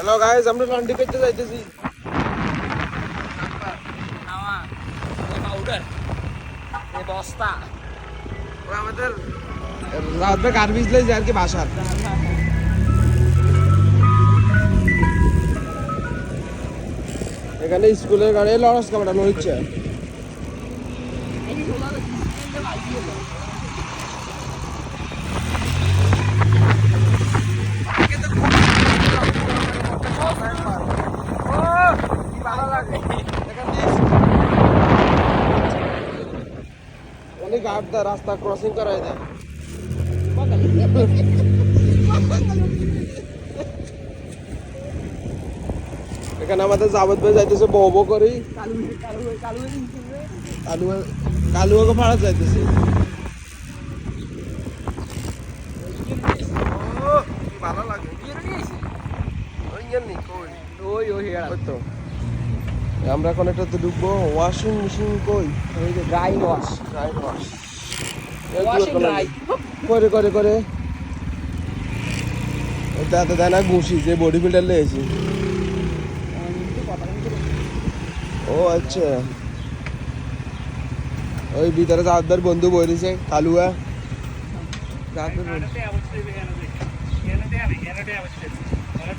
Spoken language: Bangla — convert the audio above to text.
হ্যালো গাইস, আমরা লন্ডি করতে যাইতেছি। আমাদের রাতে কার বিজলে যায় আর কি বাসার। এখানে স্কুলের গাড়ি লরস কাটানো হচ্ছে। অনেক গাড়ি রাস্তা ক্রসিং করাই দেয়। এখানে আমাদের জাভেদ ভাই যাইতেছে বউ বউ করি, কালুয়াকে ভাড়া যাইতেছে। ভালো লাগে আমরা এখন একটা ঢুকবো। ওয়াশিং মেশিন কই? ড্রাই ওয়াশ করে করে করে এটা তো দেয় না ঘুষি যে বডি বিল্ডার লেগেছি। ও আচ্ছা, ওই ভিতরে যাদের বন্ধু বই দিছে কালুয়া।